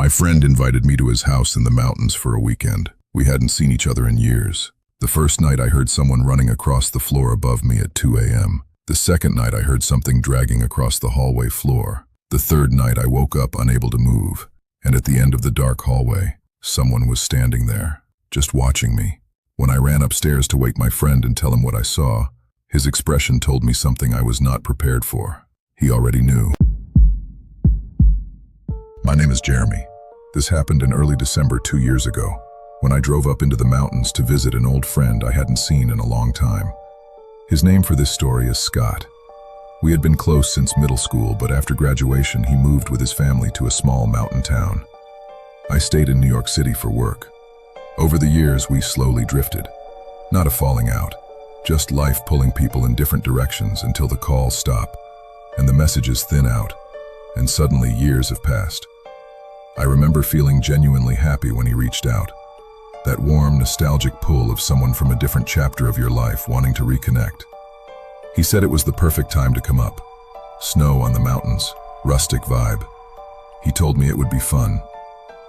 My friend invited me to his house in the mountains for a weekend. We hadn't seen each other in years. The first night I heard someone running across the floor above me at 2 a.m. The second night I heard something dragging across the hallway floor. The third night I woke up unable to move, and at the end of the dark hallway, someone was standing there, just watching me. When I ran upstairs to wake my friend and tell him what I saw, his expression told me something I was not prepared for. He already knew. My name is Jeremy. This happened in early December 2 years ago, when I drove up into the mountains to visit an old friend I hadn't seen in a long time. His name for this story is Scott. We had been close since middle school, but after graduation he moved with his family to a small mountain town. I stayed in New York City for work. Over the years we slowly drifted. Not a falling out, just life pulling people in different directions until the calls stop and the messages thin out, and suddenly years have passed. I remember feeling genuinely happy when he reached out. That warm, nostalgic pull of someone from a different chapter of your life wanting to reconnect. He said it was the perfect time to come up. Snow on the mountains, rustic vibe. He told me it would be fun.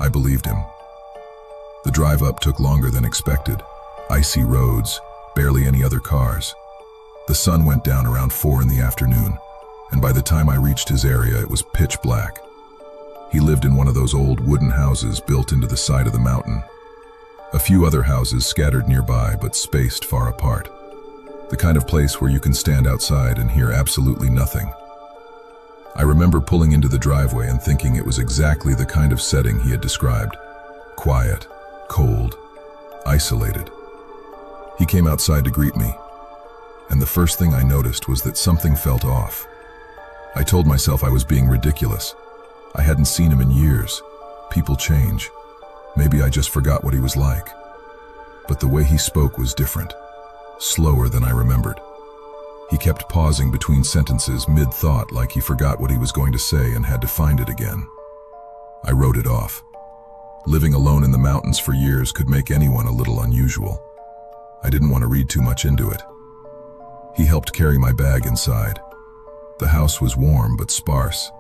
I believed him. The drive up took longer than expected. Icy roads, barely any other cars. The sun went down around 4 in the afternoon, and by the time I reached his area it was pitch black. He lived in one of those old wooden houses built into the side of the mountain. A few other houses scattered nearby but spaced far apart. The kind of place where you can stand outside and hear absolutely nothing. I remember pulling into the driveway and thinking it was exactly the kind of setting he had described. Quiet, cold, isolated. He came outside to greet me, and the first thing I noticed was that something felt off. I told myself I was being ridiculous. I hadn't seen him in years. People change. Maybe I just forgot what he was like. But the way he spoke was different, slower than I remembered. He kept pausing between sentences mid-thought, like he forgot what he was going to say and had to find it again. I wrote it off. Living alone in the mountains for years could make anyone a little unusual. I didn't want to read too much into it. He helped carry my bag inside. The house was warm but sparse.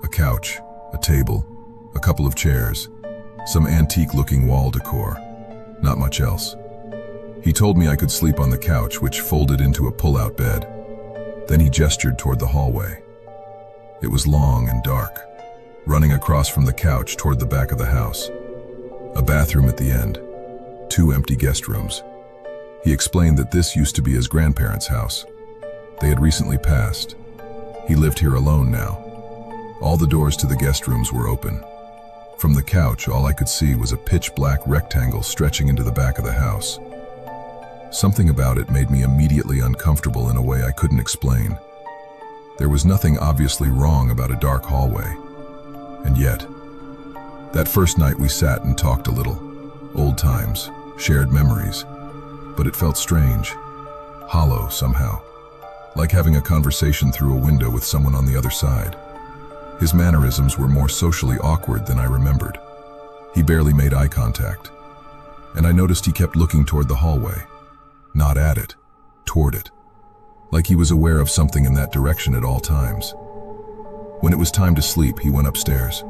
A couch, a table, a couple of chairs, some antique-looking wall decor, not much else. He told me I could sleep on the couch, which folded into a pull-out bed. Then he gestured toward the hallway. It was long and dark, running across from the couch toward the back of the house. A bathroom at the end, 2 empty guest rooms. He explained that this used to be his grandparents' house. They had recently passed. He lived here alone now. All the doors to the guest rooms were open. From the couch, all I could see was a pitch-black rectangle stretching into the back of the house. Something about it made me immediately uncomfortable in a way I couldn't explain. There was nothing obviously wrong about a dark hallway. And yet, that first night we sat and talked a little. Old times, shared memories. But it felt strange, hollow somehow, like having a conversation through a window with someone on the other side. His mannerisms were more socially awkward than I remembered. He barely made eye contact, and I noticed he kept looking toward the hallway, not at it, toward it, like he was aware of something in that direction at all times. When it was time to sleep, he went upstairs.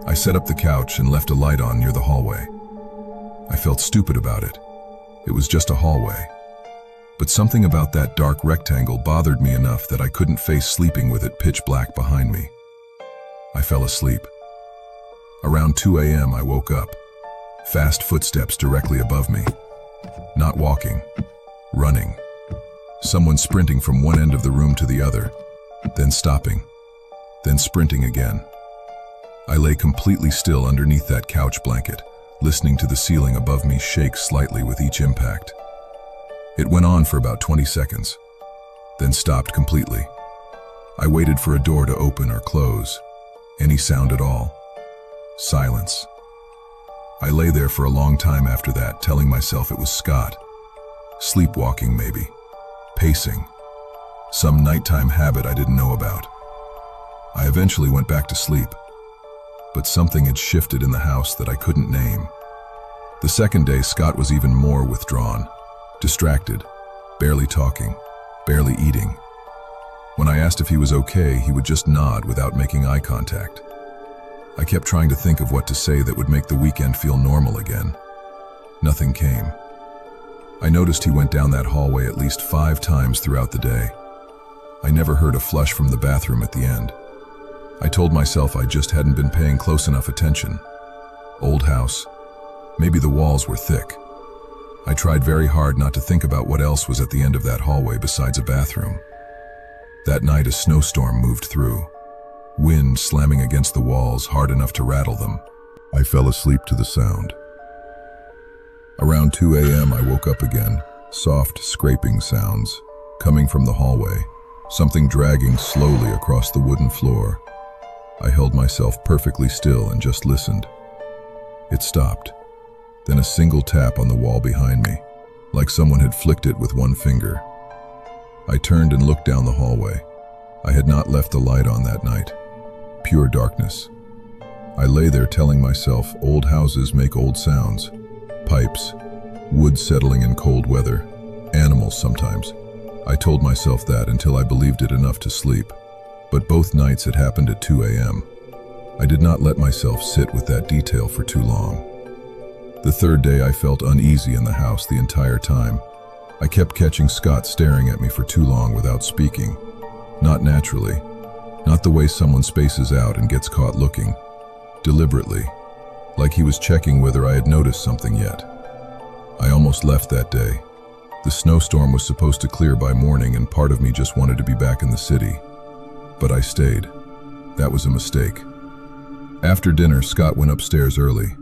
I set up the couch and left a light on near the hallway. I felt stupid about it. It was just a hallway. But something about that dark rectangle bothered me enough that I couldn't face sleeping with it pitch black behind me. I fell asleep. Around 2 a.m. I woke up. Fast footsteps directly above me. Not walking, running. Someone sprinting from one end of the room to the other, then stopping, then sprinting again. I lay completely still underneath that couch blanket, listening to the ceiling above me shake slightly with each impact. It went on for about 20 seconds, then stopped completely. I waited for a door to open or close. Any sound at all. Silence. I lay there for a long time after that, telling myself it was Scott. Sleepwalking maybe. Pacing. Some nighttime habit I didn't know about. I eventually went back to sleep. But something had shifted in the house that I couldn't name. The second day, Scott was even more withdrawn, distracted, barely talking, barely eating. When I asked if he was okay, he would just nod without making eye contact. I kept trying to think of what to say that would make the weekend feel normal again. Nothing came. I noticed he went down that hallway at least 5 times throughout the day. I never heard a flush from the bathroom at the end. I told myself I just hadn't been paying close enough attention. Old house. Maybe the walls were thick. I tried very hard not to think about what else was at the end of that hallway besides a bathroom. That night a snowstorm moved through. Wind slamming against the walls hard enough to rattle them. I fell asleep to the sound. Around 2 a.m. I woke up again, soft scraping sounds coming from the hallway, something dragging slowly across the wooden floor. I held myself perfectly still and just listened. It stopped. Then a single tap on the wall behind me, like someone had flicked it with one finger. I turned and looked down the hallway. I had not left the light on that night. Pure darkness. I lay there telling myself old houses make old sounds. Pipes, wood settling in cold weather, animals sometimes. I told myself that until I believed it enough to sleep. But both nights it happened at 2 a.m. I did not let myself sit with that detail for too long. The third day I felt uneasy in the house the entire time. I kept catching Scott staring at me for too long without speaking. Not naturally. Not the way someone spaces out and gets caught looking. Deliberately. Like he was checking whether I had noticed something yet. I almost left that day. The snowstorm was supposed to clear by morning and part of me just wanted to be back in the city. But I stayed. That was a mistake. After dinner, Scott went upstairs early.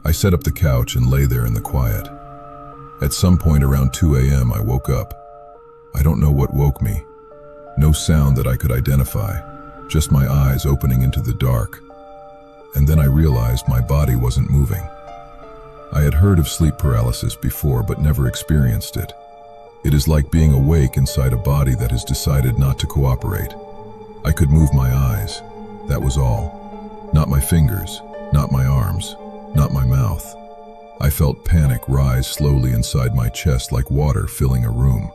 I set up the couch and lay there in the quiet. At some point around 2 a.m. I woke up. I don't know what woke me. No sound that I could identify, just my eyes opening into the dark. And then I realized my body wasn't moving. I had heard of sleep paralysis before but never experienced it. It is like being awake inside a body that has decided not to cooperate. I could move my eyes. That was all. Not my fingers, not my arms, not my mouth. I felt panic rise slowly inside my chest like water filling a room.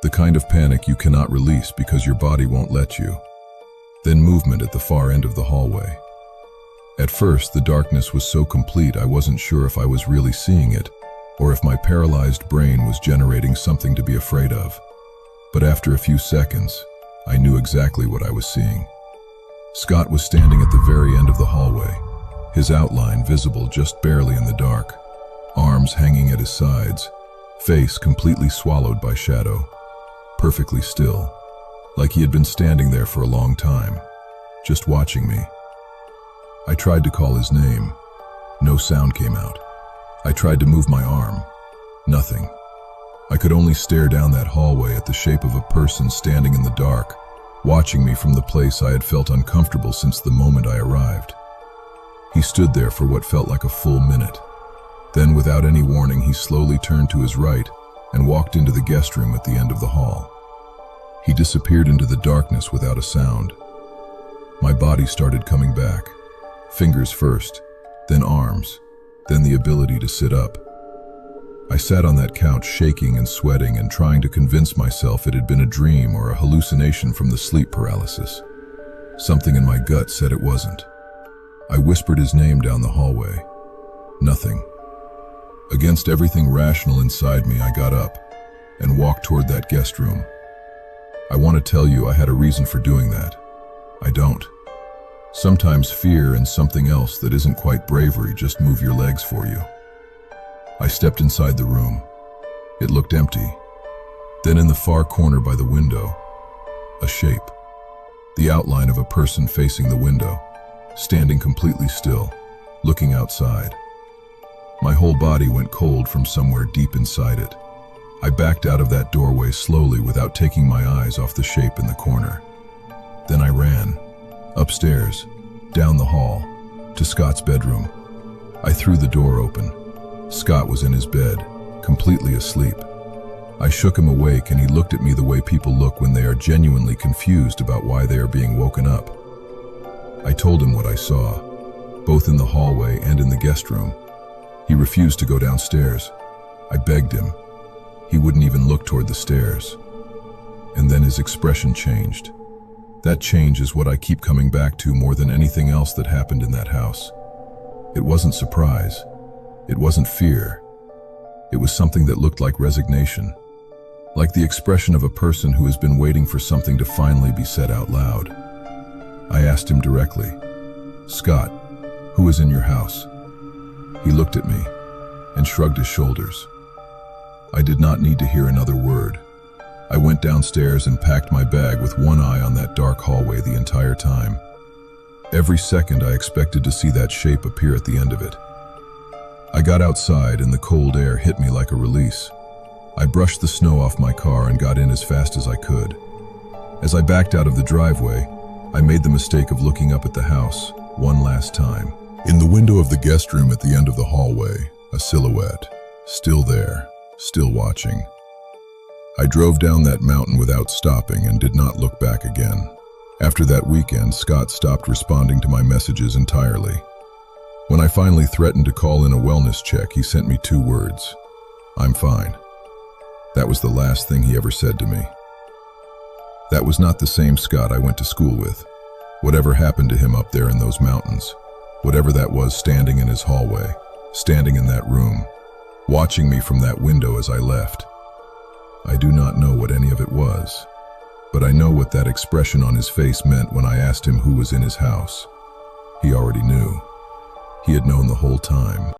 The kind of panic you cannot release because your body won't let you. Then movement at the far end of the hallway. At first, the darkness was so complete I wasn't sure if I was really seeing it, or if my paralyzed brain was generating something to be afraid of. But after a few seconds, I knew exactly what I was seeing. Scott was standing at the very end of the hallway, his outline visible just barely in the dark, arms hanging at his sides, face completely swallowed by shadow, perfectly still, like he had been standing there for a long time, just watching me. I tried to call his name. No sound came out. I tried to move my arm. Nothing. I could only stare down that hallway at the shape of a person standing in the dark, watching me from the place I had felt uncomfortable since the moment I arrived. He stood there for what felt like a full minute. Then, without any warning, he slowly turned to his right and walked into the guest room at the end of the hall. He disappeared into the darkness without a sound. My body started coming back. Fingers first, then arms, then the ability to sit up. I sat on that couch shaking and sweating and trying to convince myself it had been a dream or a hallucination from the sleep paralysis. Something in my gut said it wasn't. I whispered his name down the hallway. Nothing. Against everything rational inside me, I got up and walked toward that guest room. I want to tell you I had a reason for doing that. I don't. Sometimes fear and something else that isn't quite bravery just move your legs for you. I stepped inside the room. It looked empty. Then in the far corner by the window, a shape. The outline of a person facing the window, standing completely still, looking outside. My whole body went cold from somewhere deep inside it. I backed out of that doorway slowly without taking my eyes off the shape in the corner. Then I ran, upstairs, down the hall, to Scott's bedroom. I threw the door open. Scott was in his bed, completely asleep. I shook him awake and he looked at me the way people look when they are genuinely confused about why they are being woken up. I told him what I saw, both in the hallway and in the guest room. He refused to go downstairs. I begged him. He wouldn't even look toward the stairs. And then his expression changed. That change is what I keep coming back to more than anything else that happened in that house. It wasn't surprise. It wasn't fear. It was something that looked like resignation, like the expression of a person who has been waiting for something to finally be said out loud. I asked him directly, "Scott, who is in your house?" He looked at me and shrugged his shoulders. I did not need to hear another word. I went downstairs and packed my bag with one eye on that dark hallway the entire time. Every second I expected to see that shape appear at the end of it. I got outside and the cold air hit me like a release. I brushed the snow off my car and got in as fast as I could. As I backed out of the driveway, I made the mistake of looking up at the house one last time. In the window of the guest room at the end of the hallway, a silhouette, still there, still watching. I drove down that mountain without stopping and did not look back again. After that weekend, Scott stopped responding to my messages entirely. When I finally threatened to call in a wellness check, he sent me 2 words: "I'm fine." That was the last thing he ever said to me. That was not the same Scott I went to school with. Whatever happened to him up there in those mountains, whatever that was standing in his hallway, standing in that room, watching me from that window as I left, I do not know what any of it was, but I know what that expression on his face meant when I asked him who was in his house. He already knew. He had known the whole time.